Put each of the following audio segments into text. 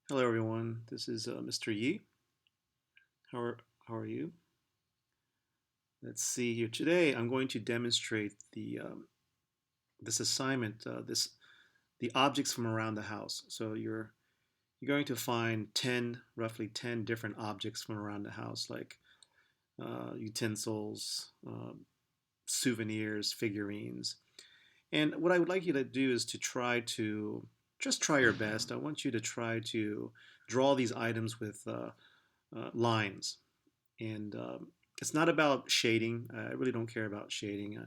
Hello everyone, this is Mr. Yi. How are, how are you? Let's see here. Today I'm going to demonstrate this assignment, the objects from around the house. So you're going to find roughly 10 different objects from around the house, like utensils, souvenirs, figurines. And what I would like you to do is to just try your best. I want you to try to draw these items with lines. And it's not about shading. I really don't care about shading.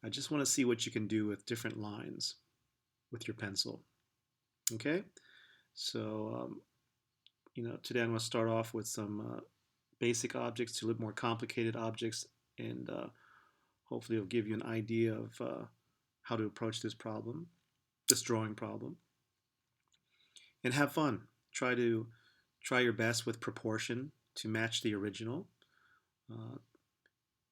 I just want to see what you can do with different lines with your pencil. Okay? So, today I'm going to start off with some basic objects to a little more complicated objects, and hopefully it'll give you an idea of how to approach this drawing problem, and have fun. Try your best with proportion to match the original. Uh,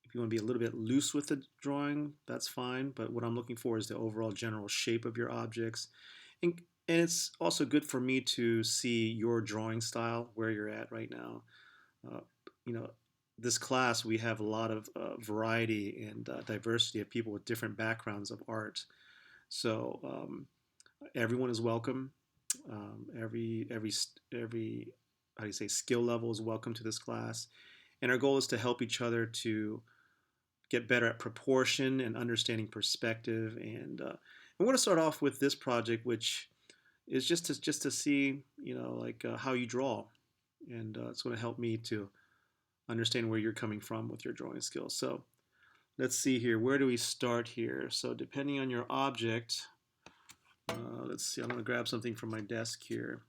If you want to be a little bit loose with the drawing, that's fine. But what I'm looking for is the overall general shape of your objects. And it's also good for me to see your drawing style, where you're at right now. Uh, you know, this class, we have a lot of variety and diversity of people with different backgrounds of art. So everyone is welcome. Every how do you say, skill level is welcome to this class. And our goal is to help each other to get better at proportion and understanding perspective. And I want to start off with this project, which is just to see, like how you draw, and it's going to help me to understand where you're coming from with your drawing skills. So let's see here. Where do we start here? So depending on your object, let's see. I'm going to grab something from my desk here.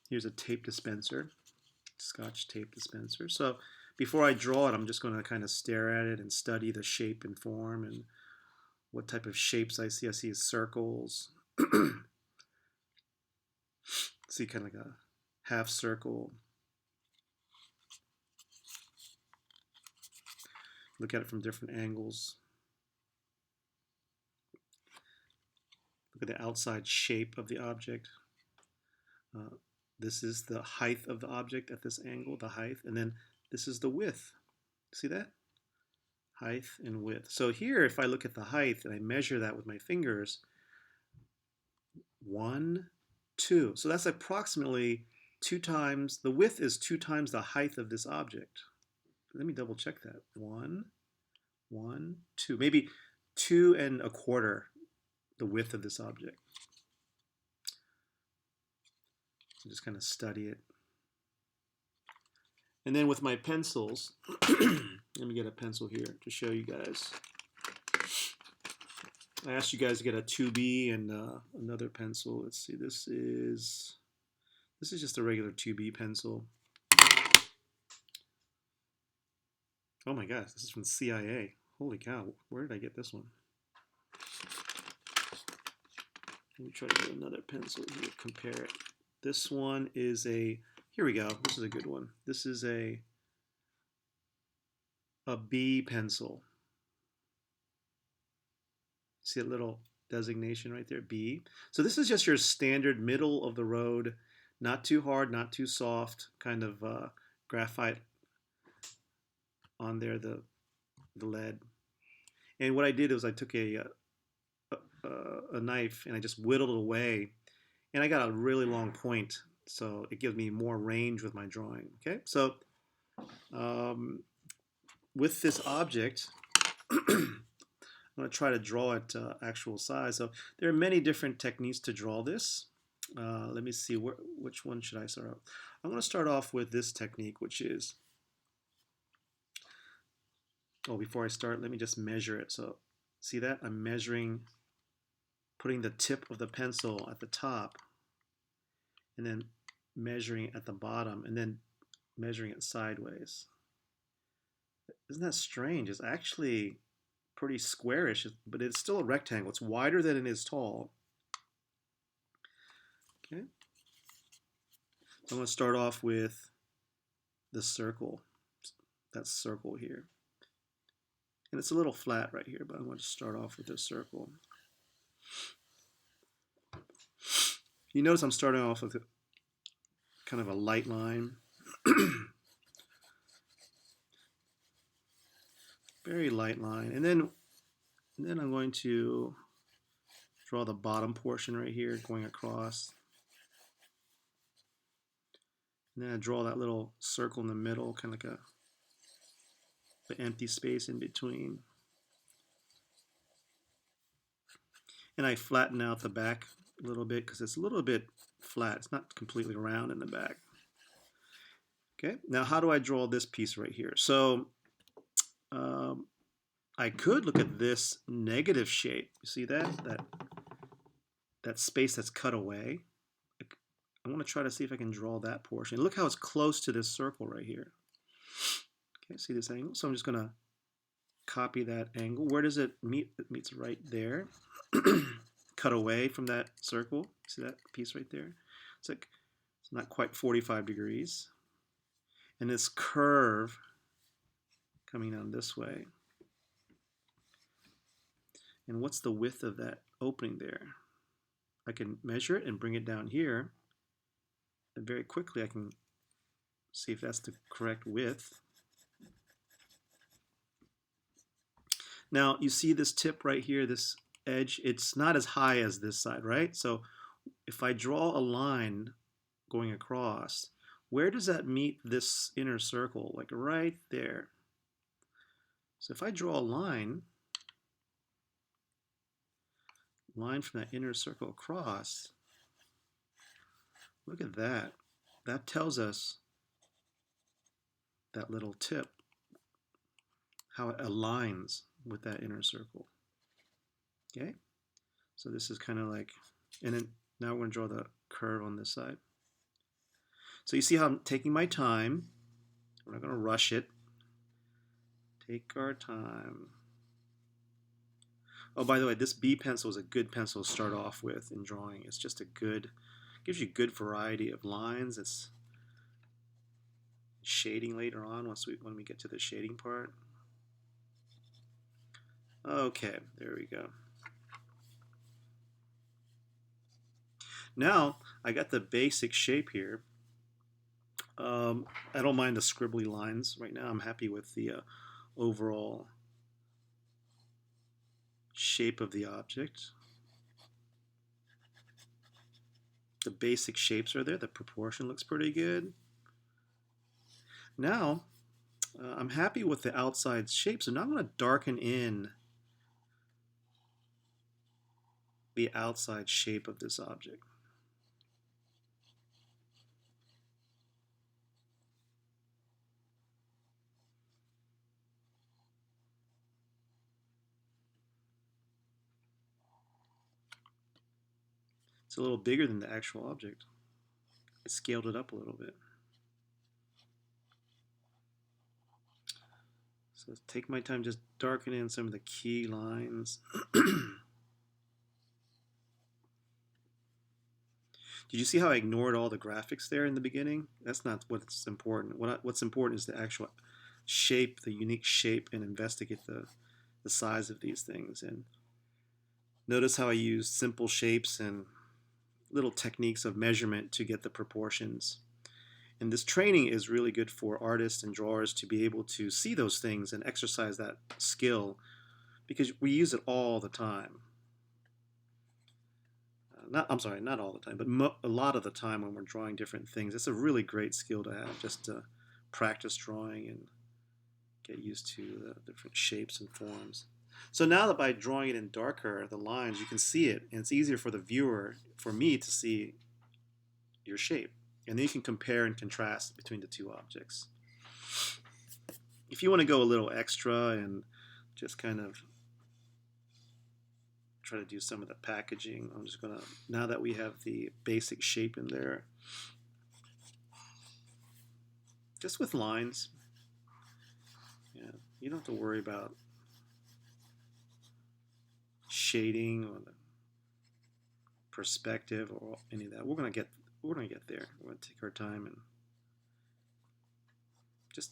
Here's a tape dispenser, Scotch tape dispenser. So before I draw it, I'm just going to kind of stare at it and study the shape and form and what type of shapes I see. I see circles. See kind of like a half circle. Look at it from different angles. Look at the outside shape of the object. This is the height of the object at this angle, the height, and then this is the width. See that? Height and width. So here, if I look at the height and I measure that with my fingers, 1, 2. So that's approximately 2 times, the width is 2 times the height of this object. Let me double check that. 1, 1, 2. Maybe 2¼ the width of this object. So just kind of study it. And then with my pencils, let me get a pencil here to show you guys. I asked you guys to get a 2B and another pencil. Let's see, this is just a regular 2B pencil. Oh my gosh, this is from the CIA. Holy cow, where did I get this one? Let me try to get another pencil here, compare it. This one is here we go, this is a good one. This is a B pencil. See a little designation right there, B. So this is just your standard middle of the road, not too hard, not too soft, kind of graphite on there, the lead. And what I did was I took a knife and I just whittled it away, and I got a really long point, so it gives me more range with my drawing. Okay, so with this object, I'm going to try to draw it actual size. So there are many different techniques to draw this. Let me see, which one should I start off? I'm going to start off with this technique, which is, before I start, let me just measure it. So see that? I'm measuring, putting the tip of the pencil at the top, and then measuring it at the bottom, and then measuring it sideways. Isn't that strange? It's actually pretty squarish, but it's still a rectangle. It's wider than it is tall. Okay. So I'm going to start off with the circle. That circle here. And it's a little flat right here, but I'm going to start off with this circle. You notice I'm starting off with kind of a light line. Very light line. And then I'm going to draw the bottom portion right here going across. And then I draw that little circle in the middle, kind of like an empty space in between. And I flatten out the back a little bit because it's a little bit flat. It's not completely round in the back. Okay, now how do I draw this piece right here? So I could look at this negative shape. You see that space that's cut away? I want to try to see if I can draw that portion. Look how it's close to this circle right here. Okay, see this angle? So I'm just going to copy that angle. Where does it meet? It meets right there. Cut away from that circle. See that piece right there? It's like it's not quite 45 degrees. And this curve coming down this way. And what's the width of that opening there? I can measure it and bring it down here. And very quickly I can see if that's the correct width. Now you see this tip right here, this edge, it's not as high as this side, right? So if I draw a line going across, where does that meet this inner circle? Like right there. So if I draw a line from that inner circle across, look at that. That tells us that little tip, how it aligns with that inner circle. Okay, so this is kind of like, and then now we're going to draw the curve on this side. So you see how I'm taking my time. We're not going to rush it. Take our time. Oh, by the way, this B pencil is a good pencil to start off with in drawing. It's just a good, gives you good variety of lines. It's shading later on when we get to the shading part. Okay, there we go. Now I got the basic shape here. I don't mind the scribbly lines right now. I'm happy with the overall shape of the object. The basic shapes are there. The proportion looks pretty good. Now I'm happy with the outside shape, so now I'm going to darken in the outside shape of this object. It's a little bigger than the actual object. I scaled it up a little bit. So take my time just darkening in some of the key lines. Did you see how I ignored all the graphics there in the beginning? That's not what's important. What's important is the actual shape, the unique shape, and investigate the size of these things. And notice how I used simple shapes and little techniques of measurement to get the proportions. And this training is really good for artists and drawers to be able to see those things and exercise that skill because we use it all the time. Not all the time, but a lot of the time when we're drawing different things. It's a really great skill to have, just to practice drawing and get used to the different shapes and forms. So now that by drawing it in darker, the lines, you can see it, and it's easier for the viewer, for me, to see your shape. And then you can compare and contrast between the two objects. If you want to go a little extra and just kind of try to do some of the packaging, I'm just going to, now that we have the basic shape in there, just with lines, yeah, you don't have to worry about shading or the perspective or any of that. We're going to get there. We're going to take our time and just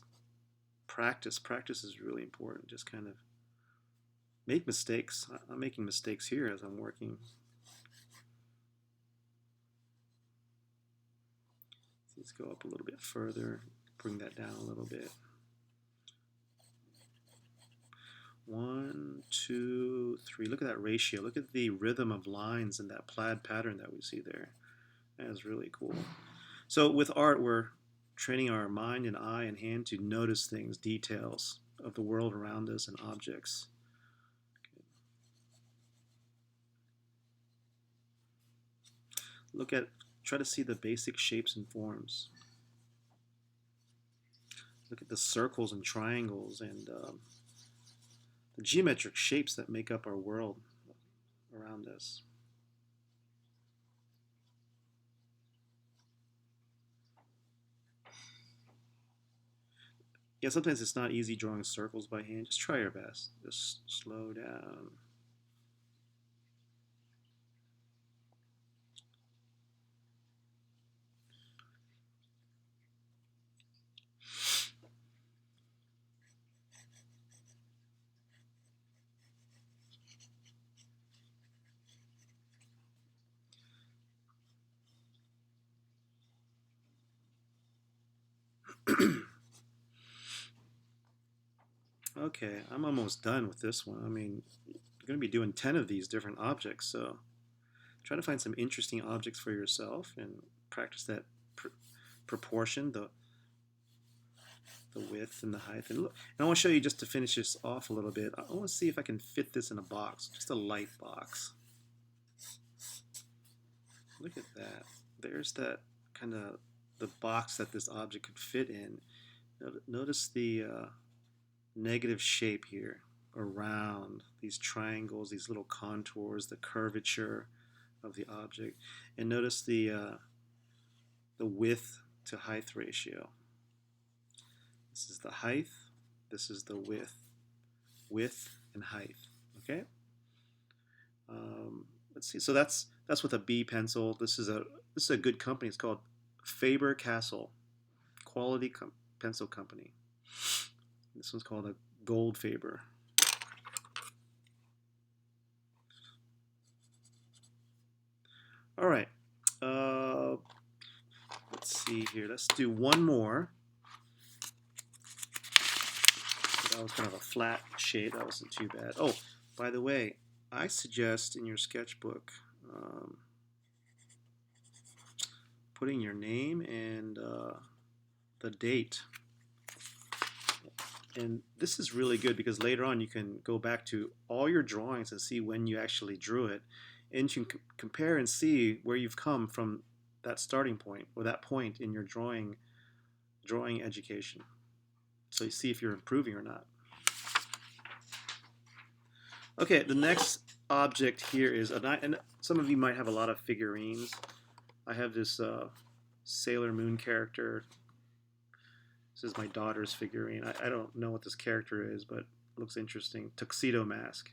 practice. Practice is really important. Just kind of make mistakes. I'm making mistakes here as I'm working. Let's go up a little bit further, bring that down a little bit. 1, 2, 3. Look at that ratio. Look at the rhythm of lines in that plaid pattern that we see there. That is really cool. So with art, we're training our mind and eye and hand to notice things, details of the world around us and objects. Try to see the basic shapes and forms. Look at the circles and triangles and the geometric shapes that make up our world around us. Yeah, sometimes it's not easy drawing circles by hand. Just try your best. Just slow down. Okay, I'm almost done with this one. I mean, you're going to be doing 10 of these different objects, so try to find some interesting objects for yourself and practice that proportion, the width and the height. And look, and I want to show you, just to finish this off a little bit, I want to see if I can fit this in a box, just a light box. Look at that. There's that kind of the box that this object could fit in. Notice the negative shape here around these triangles, these little contours, the curvature of the object, and notice the width to height ratio. This is the height, this is the width and height. Okay. Let's see. So that's with a B pencil. This is a good company. It's called Faber-Castell Quality Pencil Company. This one's called a Gold Faber. All right. Let's see here. Let's do one more. That was kind of a flat shape. That wasn't too bad. Oh, by the way, I suggest in your sketchbook putting your name and the date. And this is really good because later on you can go back to all your drawings and see when you actually drew it, and you can compare and see where you've come from that starting point or that point in your drawing education. So you see if you're improving or not. Okay, the next object here is, and some of you might have a lot of figurines. I have this Sailor Moon character. This is my daughter's figurine. I don't know what this character is, but it looks interesting. Tuxedo mask.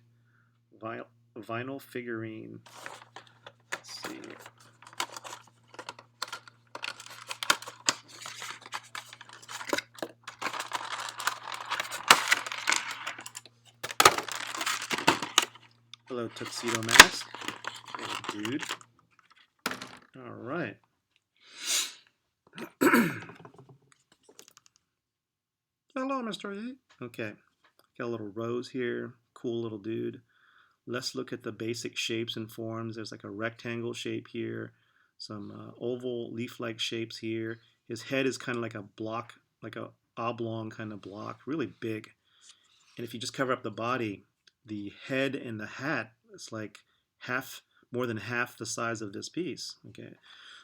Vinyl figurine. Let's see. Hello, Tuxedo Mask. Hey, dude. All right. Hello, Mr. E. Okay. Got a little rose here. Cool little dude. Let's look at the basic shapes and forms. There's like a rectangle shape here. Some oval leaf-like shapes here. His head is kind of like a block, like a oblong kind of block. Really big. And if you just cover up the body, the head and the hat, it's like more than half the size of this piece. Okay,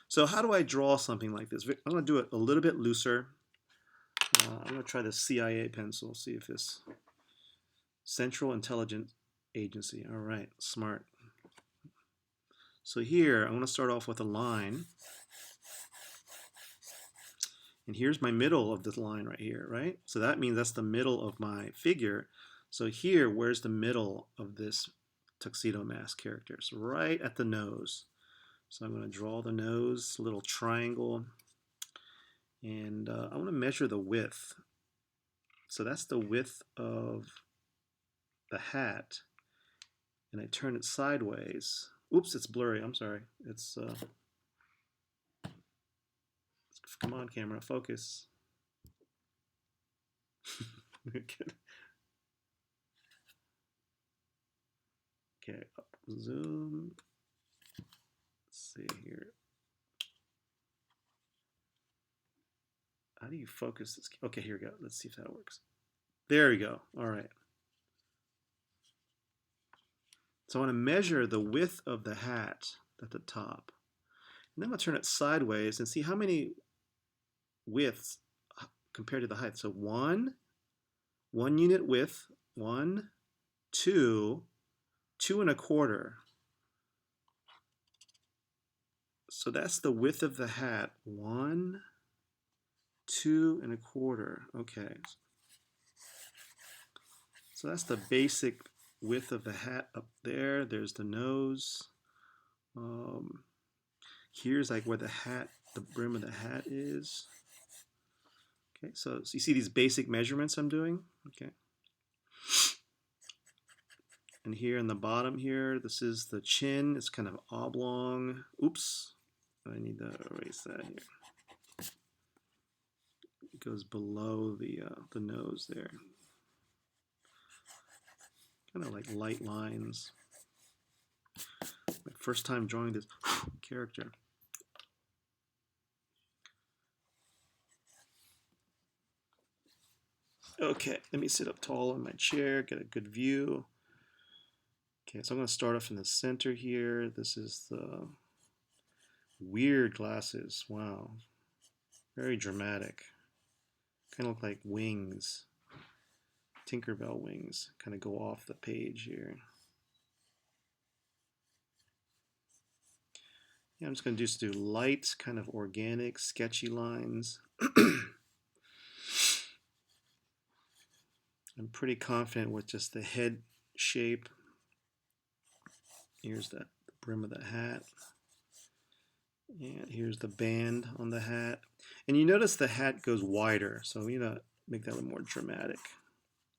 so how do I draw something like this? I'm going to do it a little bit looser. I'm going to try the CIA pencil, see if this Central Intelligence Agency. All right, smart. So here, I'm going to start off with a line. And here's my middle of this line right here, right? So that means that's the middle of my figure. So here, where's the middle of this Tuxedo Mask character? So right at the nose. So I'm going to draw the nose, little triangle, and I want to measure the width. So that's the width of the hat, and I turn it sideways. Oops, it's blurry. I'm sorry. It's Come on, camera, focus. Okay, up, zoom. Let's see here. How do you focus this? Okay, here we go. Let's see if that works. There we go. All right. So I want to measure the width of the hat at the top. And then I'm going to turn it sideways and see how many widths compared to the height. So one unit width, 1, 2, 2.25. So that's the width of the hat. 1, 2.25. Okay. So that's the basic width of the hat up there. There's the nose. Here's like where the brim of the hat is. Okay, so you see these basic measurements I'm doing? Okay. And here in the bottom here, this is the chin. It's kind of oblong. Oops, I need to erase that here. It goes below the nose there. Kind of like light lines. My first time drawing this character. Okay, let me sit up tall in my chair, get a good view. Okay, so I'm going to start off in the center here. This is the weird glasses. Wow. Very dramatic. Kind of look like wings. Tinkerbell wings. Kind of go off the page here. Yeah, I'm just going to just do light, kind of organic, sketchy lines. I'm pretty confident with just the head shape. Here's the brim of the hat. And here's the band on the hat. And you notice the hat goes wider, so you know, make that a little more dramatic.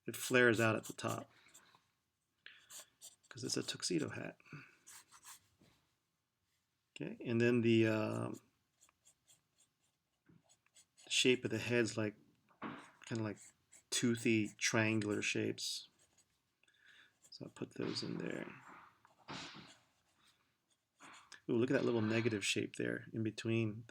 It flares out at the top because it's a tuxedo hat. Okay, and then the shape of the head's like kind of like toothy triangular shapes. So I'll put those in there. Ooh, look at that little negative shape there in between.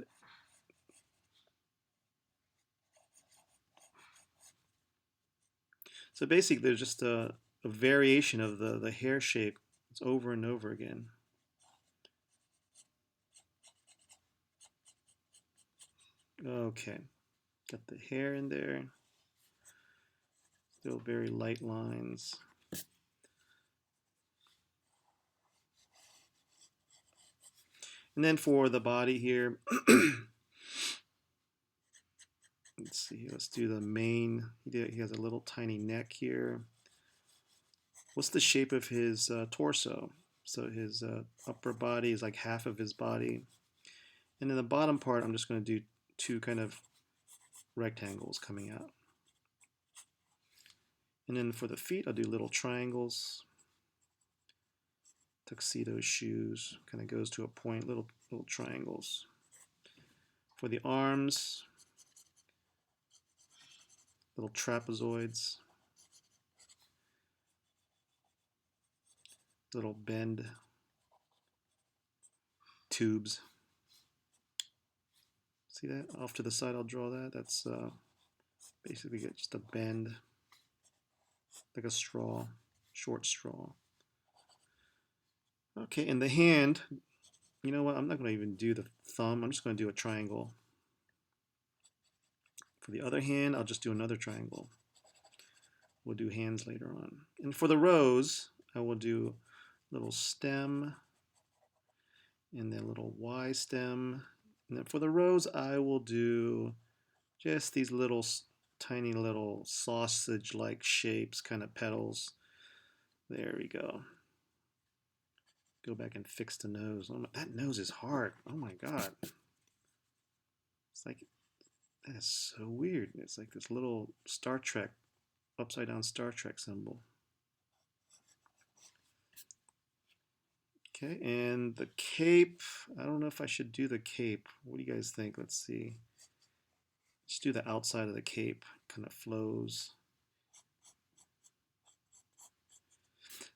So basically there's just a variation of the hair shape. It's over and over again. Okay, got the hair in there. Still very light lines. And then for the body here, let's see, let's do the mane. He has a little tiny neck here. What's the shape of his torso? So his upper body is like half of his body. And in the bottom part, I'm just going to do 2 kind of rectangles coming out. And then for the feet, I'll do little triangles. Tuxedo shoes kind of goes to a point, little triangles. For the arms, little trapezoids, little bend tubes. See that? Off to the side, I'll draw that. That's basically just a bend, like a straw, short straw. Okay, and the hand, you know what? I'm not going to even do the thumb. I'm just going to do a triangle. For the other hand, I'll just do another triangle. We'll do hands later on. And for the rose, I will do a little stem, and then a little Y stem. And then for the rose, I will do just these little tiny little sausage-like shapes, kind of petals. There we go. Go back and fix the nose. Oh my, that nose is hard. Oh my God. It's like, that is so weird. It's like this little Star Trek, upside down Star Trek symbol. Okay, and the cape, I don't know if I should do the cape. What do you guys think? Let's see. Just do the outside of the cape, kind of flows.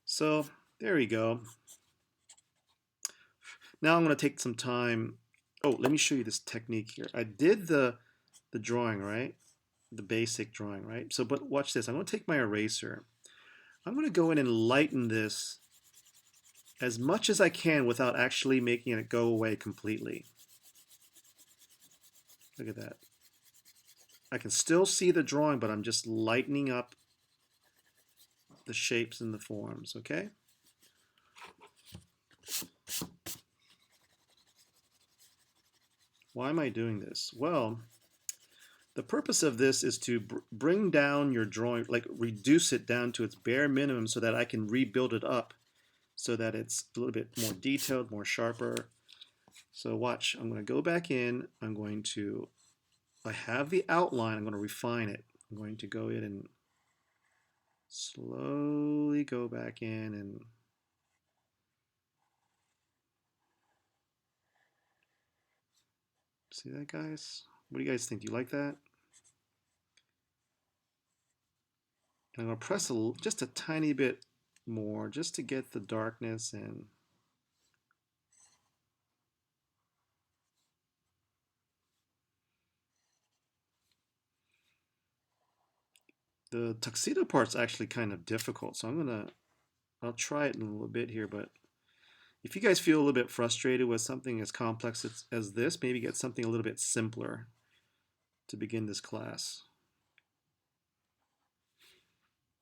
So there we go. Now I'm going to take some time. Oh, let me show you this technique here. I did the drawing, right? The basic drawing, right? So, but watch this. I'm going to take my eraser. I'm going to go in and lighten this as much as I can without actually making it go away completely. Look at that. I can still see the drawing, but I'm just lightening up the shapes and the forms, okay? Why am I doing this? Well, the purpose of this is to bring down your drawing, like reduce it down to its bare minimum so that I can rebuild it up so that it's a little bit more detailed, more sharper. So watch, I'm going to go back in, I have the outline, I'm going to refine it. I'm going to go in and slowly go back in and see that, guys? What do you guys think? Do you like that? And I'm going to press just a tiny bit more just to get the darkness and the tuxedo part's actually kind of difficult. So I'll try it in a little bit here, but if you guys feel a little bit frustrated with something as complex as this, maybe get something a little bit simpler to begin this class.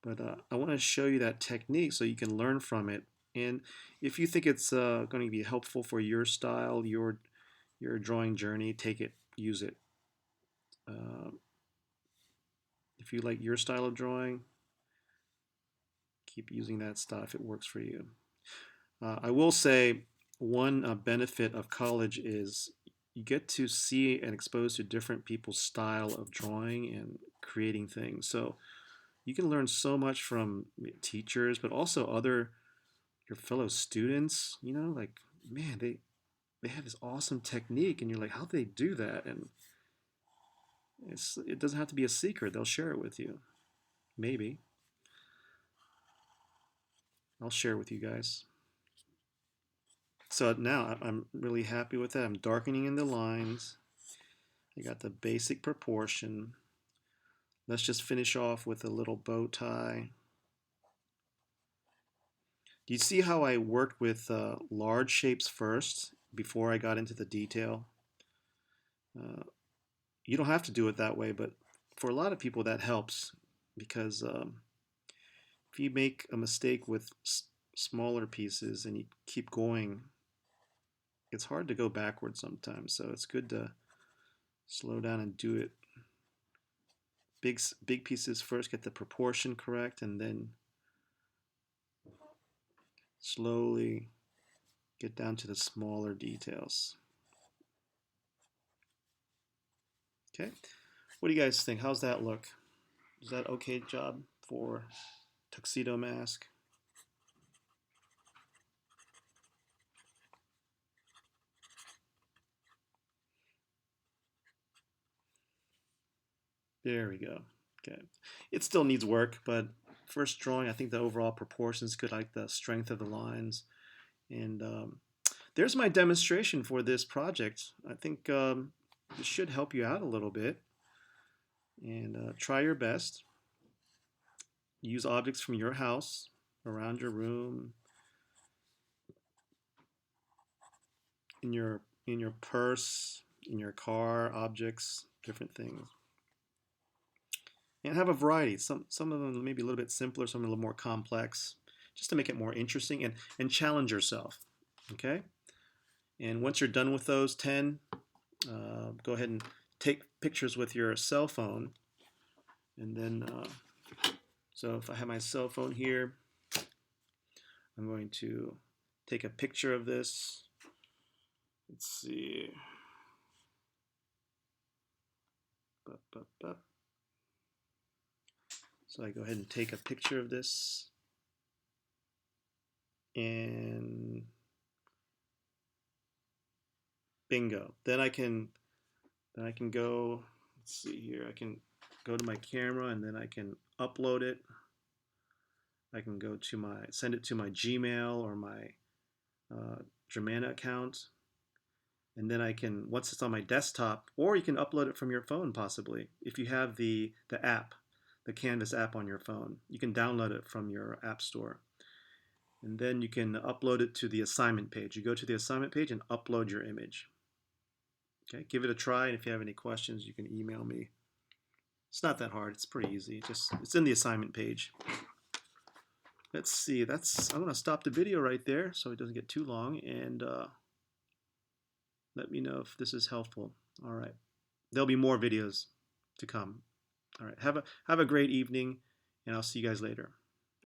But I want to show you that technique so you can learn from it. And if you think it's going to be helpful for your style, your drawing journey, take it, use it. If you like your style of drawing, keep using that style if it works for you. I will say one benefit of college is you get to see and expose to different people's style of drawing and creating things. So you can learn so much from teachers, but also your fellow students. You know, like, man, they have this awesome technique, and you're like, how do they do that? And it doesn't have to be a secret. They'll share it with you. Maybe I'll share with you guys. So now I'm really happy with that. I'm darkening in the lines. I got the basic proportion. Let's just finish off with a little bow tie. Do you see how I worked with large shapes first before I got into the detail? Uh, you don't have to do it that way, but for a lot of people that helps because if you make a mistake with smaller pieces and you keep going, it's hard to go backwards sometimes. So it's good to slow down and do it. Big pieces first, get the proportion correct, and then slowly get down to the smaller details. Okay, what do you guys think? How's that look? Is that okay job for tuxedo mask? There we go. Okay, it still needs work, but first drawing, I think the overall proportions good, like the strength of the lines. And there's my demonstration for this project. I think it should help you out a little bit. And try your best. Use objects from your house, around your room, in your purse, in your car, objects, different things. And have a variety. Some of them maybe a little bit simpler, some a little more complex, just to make it more interesting and challenge yourself. Okay? And once you're done with those 10, go ahead and take pictures with your cell phone. And then, so if I have my cell phone here, I'm going to take a picture of this. Let's see. So I go ahead and take a picture of this. And bingo. Then I can go let's see here. I can go to my camera and then I can upload it. I can go to send it to my Gmail or my Germana account. And then I can, once it's on my desktop, or you can upload it from your phone possibly. If you have the app, the Canvas app on your phone, you can download it from your app store. And then you can upload it to the assignment page. You go to the assignment page and upload your image. Okay, give it a try, and if you have any questions, you can email me. It's not that hard. It's pretty easy. It's in the assignment page. Let's see. I'm going to stop the video right there so it doesn't get too long, and let me know if this is helpful. All right. There'll be more videos to come. All right. Have a great evening, and I'll see you guys later.